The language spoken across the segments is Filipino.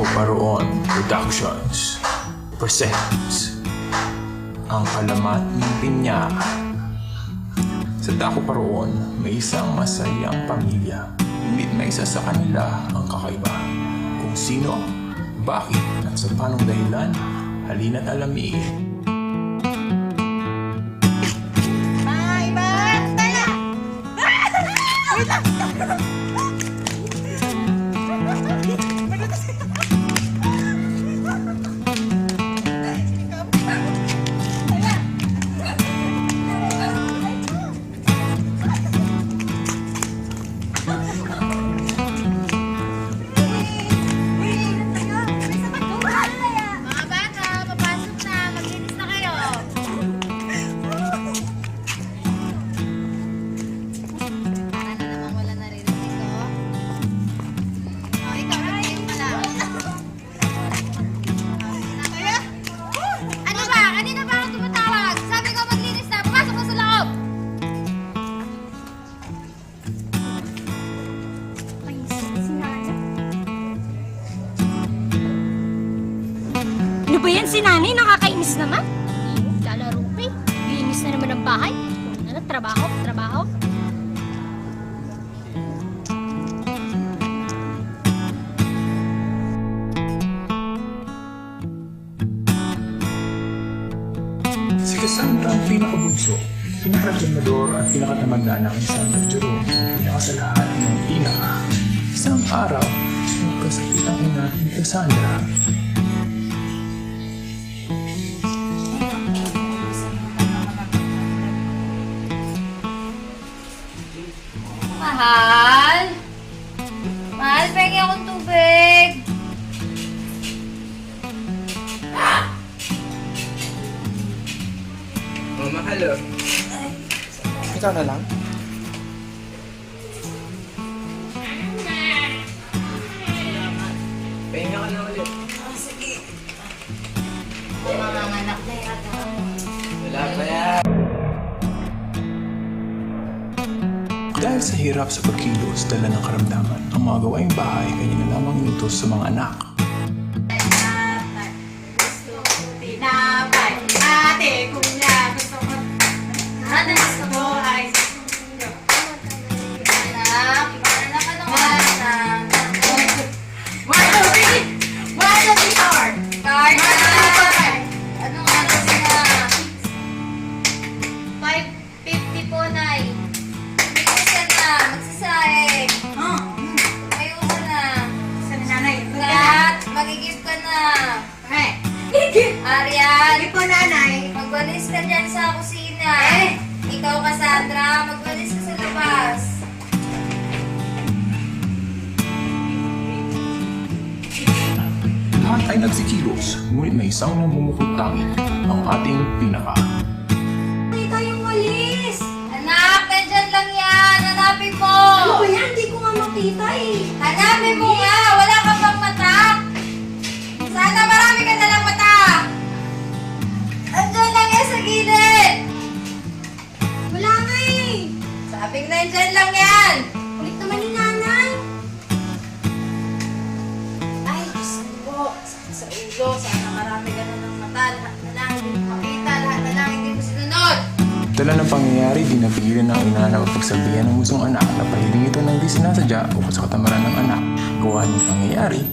Dako Paroon Productions presents Ang Alamat ng Pinya. Sa Dako Paroon, may isang masayang pamilya. Ngunit may isa sa kanila ang kakaiba. Kung sino, bakit, at sa panong dahilan, halina't alamin. Ano ba yan si nanay? Nakakainis naman. Lalaro pa eh. Linis na naman ang bahay. Ano, trabaho? Si Cassandra ang pinakabunso, pinakareklamador at pinakatamanda ng Sandra Jerome, pinakasalahat ng pinaka. Isang araw, nagkasakit ang ina ni Cassandra. Mahal? Mahal, pengi akong tubig. Oh, mahal oh. Ikaw na lang? Pahinga ka na ulit. Sige. Mga anak na yata. Wala pa yan. Dahil sa hirap sa pagkilos, dala ng karamdaman, ang mga gawaing bahay kanya na lamang inutos sa mga anak. Tinapay, ate, kuya, gusto ko. Ano gusto ko ay anak, ano anak? 1, 2, 3, 1, 2, 3, card. Card. Ano nga na sila? 550 po, Nay. Magsasaing. Ayaw ka na. Sa nanay. Kat, magigib ka na. Arian. Hindi po nanay. Magwalis ka dyan sa kusina. Ikaw, Cassandra, magwalis ka sa labas. Lahat ay nagsikilos, ngunit may isang namumukod-tanging, ang ating pinaka. Hindi tayong walis. Anak, nandyan lang yan. Hanapin mo. Ano ba yan? Hindi ko nga makita eh. Hanapin mo nga. Wala ka pang mata. Sana marami ka na lang mata. Andyan lang yan sa gilid. Wala nga eh. Sabing nandyan lang yan. Ulit naman ni nanay. Ay, Diyos ko. Sakit sa ulo. Sana marami ka na ng mata. Lahat na lang hindi mo makita. Lahat na lang hindi mo sinunod. Dala ng pangyayari, di napigilan ng ina na mapagsabihan ng musong anak na pahiling ito ng di sinasadya o sa katamaran ng anak. Gawa ng pangyayari,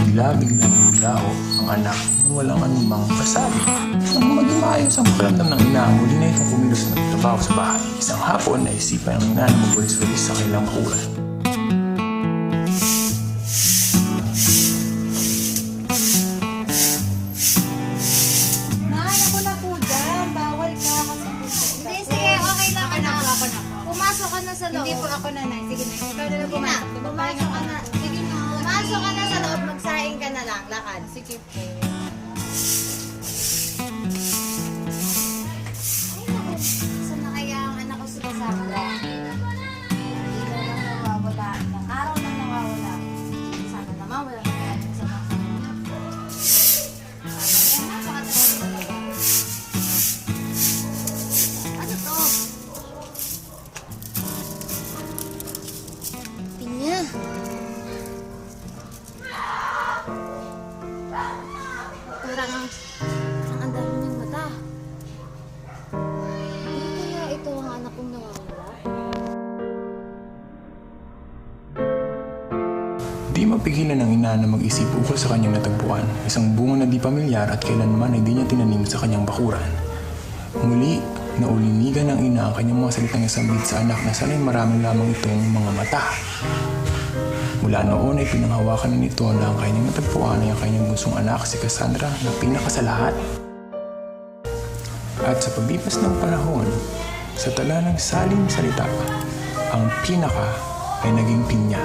bigla-biglang laho ang anak na walang anumang kasabi. Nang maging maayos ang pakiramdam ng ina, muli na itong kumilos na nagtrabaho sa bahay. Isang hapon, naisipan ng ina na magwalis-walis sa kailang bakuran. Nay, ako na po dyan. Bawal ka kasi po. Hindi, sige. Okay lang, anak. Pumasok ka na sa loob. Hindi po ako nanay. Sige na. Ikaw na lang Sige na. pumasok. Pumasok ka na. Sige na. Pumasok ka na sa loob. Magsaing ka na lang. Lakad. Sige po. Ay, naku. Saan na kaya ang anak ko si Cassandra? Ilaw lang nawawala. Ilang araw lang nawawala. Sana naman wala nangyari sa mga ano to? Sobrang ang dami niyang mata. Hindi kaya ito ang anak kong nawawala? Di mapigilan ng ina na mag-isip ukol sa kanyang natagpuan, isang bunga na di pamilyar at kailanman ay di niya tinanim sa kanyang bakuran. Muli, naulinigan ng ina ang kanyang mga salitang isambit sa anak na sana'y maraming lamang itong mga mata. Mula noon ay pinanghawakan na nito na ang kanyang natagpuan ay ang kanyang bunsong anak si Cassandra na pinaka sa lahat. At sa paglipas ng panahon, sa tala ng saling salita, ang pinaka ay naging pinya.